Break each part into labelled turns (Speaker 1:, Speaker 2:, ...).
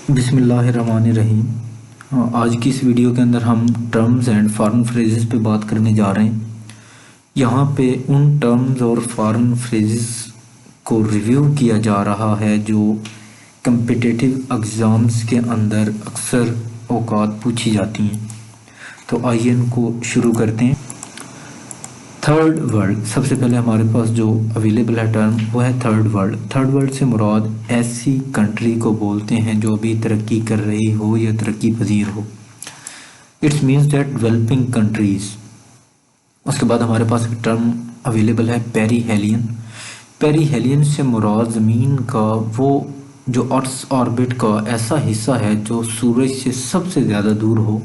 Speaker 1: बिस्मिल्लाहिर्रहमानिर्रहीम। आज की इस वीडियो के अंदर हम टर्म्स एंड फॉरेन फ्रेजेस पे बात करने जा रहे हैं। यहाँ पे उन टर्म्स और फॉरेन फ्रेजेस को रिव्यू किया जा रहा है जो कम्पिटिटिव एग्ज़ाम्स के अंदर अक्सर औकात पूछी जाती हैं। तो आइए इनको शुरू करते हैं। थर्ड वर्ल्ड, सबसे पहले हमारे पास जो अवेलेबल है टर्म वो है थर्ड वर्ल्ड। थर्ड वर्ल्ड से मुराद ऐसी कंट्री को बोलते हैं जो अभी तरक्की कर रही हो या तरक्की पजीर हो। It's means that developing countries. उसके बाद हमारे पास एक टर्म अवेलेबल है पेरीहेलियन। पेरीहेलियन से मुराद ज़मीन का वो जो अर्थ ऑर्बिट का ऐसा हिस्सा है जो सूरज से सबसे ज़्यादा दूर हो,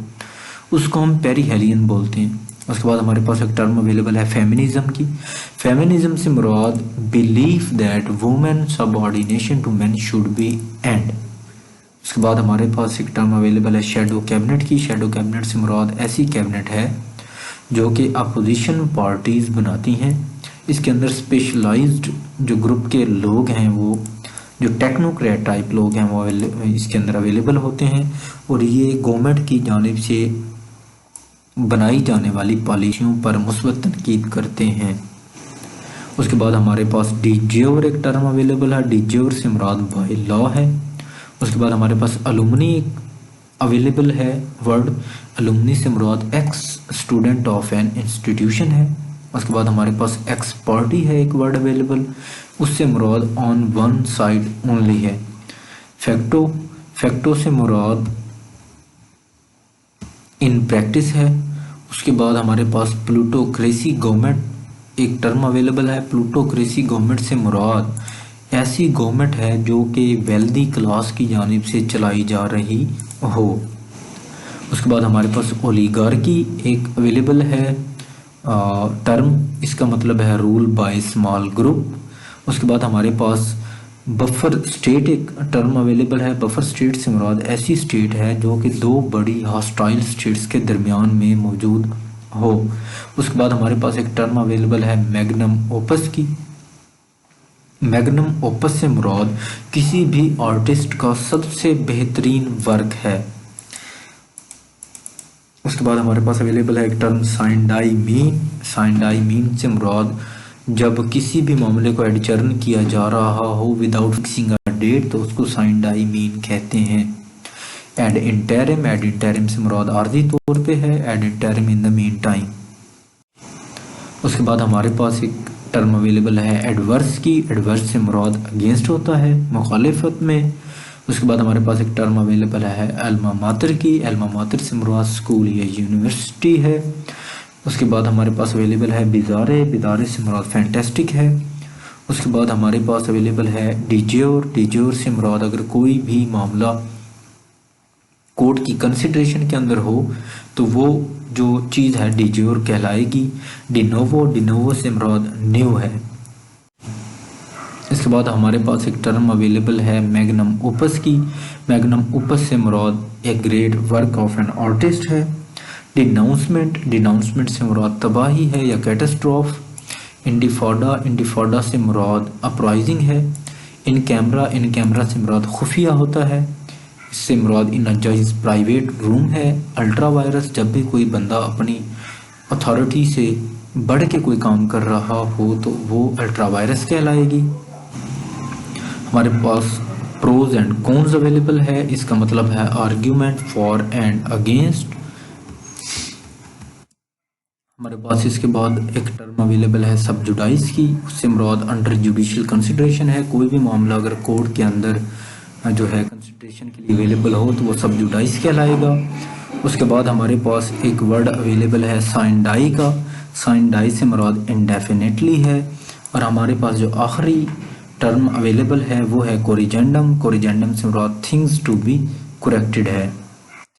Speaker 1: उसको हम पेरीहेलियन बोलते हैं। उसके बाद हमारे पास एक टर्म अवेलेबल है फेमिनिज्म की। फेमिनिज्म से मुराद belief that women subordination to men should be end. उसके बाद हमारे पास एक टर्म अवेलेबल है शैडो कैबिनेट की। शैडो कैबिनेट से मुराद ऐसी कैबिनेट है जो कि अपोजिशन पार्टीज़ बनाती हैं। इसके अंदर स्पेशलाइज्ड जो ग्रुप के लोग हैं, वो जो टेक्नोक्रेट टाइप लोग हैं, वो इसके अंदर अवेलेबल होते हैं और ये गवर्नमेंट की जानिब से बनाई जाने वाली पॉलिसियों पर मुस्बत तनकीद करते हैं। उसके बाद हमारे पास डिज्योर एक टर्म अवेलेबल है। डिज्योर से मुराद बाय लॉ है। उसके बाद हमारे पास अलुमनी अवेलेबल है वर्ड। अलुमनी से मुराद ex student of an institution है। उसके बाद हमारे पास एक्स पार्टी है एक वर्ड अवेलेबल, उससे मुराद ऑन वन साइड ओनली है। फैक्टो, फैक्टो से मुराद इन प्रैक्टिस है। उसके बाद हमारे पास प्लूटोक्रेसी गवर्नमेंट एक टर्म अवेलेबल है। प्लूटोक्रेसी गवर्नमेंट से मुराद ऐसी गवर्नमेंट है जो कि वेल्दी क्लास की जानिब से चलाई जा रही हो। उसके बाद हमारे पास ओलिगार्की एक अवेलेबल है टर्म, इसका मतलब है रूल बाय स्मॉल ग्रुप। उसके बाद हमारे पास बफर स्टेट एक टर्म अवेलेबल है। बफर स्टेट से मुराद ऐसी स्टेट है जो कि दो बड़ी हॉस्टाइल स्टेट्स के दरमियान में मौजूद हो। उसके बाद हमारे पास एक टर्म अवेलेबल है मैग्नम ओपस की। मैग्नम ओपस से मुराद किसी भी आर्टिस्ट का सबसे बेहतरीन वर्क है। उसके बाद हमारे पास अवेलेबल है एक term sine die mean. Sine die mean से मुराद जब किसी भी मामले को एडजर्न किया जा रहा हो विदाउट फिक्सिंग अ डेट, तो उसको साइन डाई मीन कहते हैं। एड इंटरिम, एड इंटरिम से मुराद आर्जी तौर पे है। Ad interim in the meantime. उसके बाद हमारे पास एक टर्म अवेलेबल है एडवर्स की। एडवर्स से मुराद अगेंस्ट होता है, मुखालिफत में। उसके बाद हमारे पास एक टर्म अवेलेबल है अल्मा मातर की। अल्मा मातर से मुराद स्कूल या यूनिवर्सिटी है। उसके बाद हमारे पास अवेलेबल है बिदारे। बिदारे से मुराद फैंटेस्टिक है। उसके बाद हमारे पास अवेलेबल है डिज्योर। डिज्योर से मुराद अगर कोई भी मामला कोर्ट की कंसिडरेशन के अंदर हो तो वो जो चीज़ है डिज्योर कहलाएगी। डिनोवो, डिनोवो से मुराद न्यू है। इसके बाद हमारे पास एक टर्म अवेलेबल है मैग्नम ओपस की। मैग्नम ओपस से मुराद a great work of an artist है। डिनाउंसमेंट, डिनाउंसमेंट से मुराद तबाही है या कैटास्ट्रॉफ। इंडिफाडा, इंडिफाडा से मुराद अपराइजिंग है। इन कैमरा, इन कैमरा से मुराद खुफिया होता है। इससे मुराद इन जायज़ प्राइवेट रूम है। अल्ट्रा वायरस, जब भी कोई बंदा अपनी अथॉरिटी से बढ़ के कोई काम कर रहा हो तो वो अल्ट्रा वायरस कहलाएगी। हमारे पास प्रोज एंड कॉन्स अवेलेबल है। इसका मतलब है आर्ग्यूमेंट फॉर एंड अगेंस्ट। हमारे पास इसके बाद एक टर्म अवेलेबल है सब जुडाइस की। उससे मुराद अंडर जुडिशियल कंसिडरेशन है। कोई भी मामला अगर कोर्ट के अंदर जो है कंसिडरेशन के लिए अवेलेबल हो तो वो सब जुडाइस कहलाएगा। उसके बाद हमारे पास एक वर्ड अवेलेबल है साइन डाई का। साइन डाई से मुराद इंडेफिनेटली है। और हमारे पास जो आखिरी टर्म अवेलेबल है वो है कोरिजेंडम। कोरिजेंडम से मुराद थिंग्स टू बी करेक्टेड है।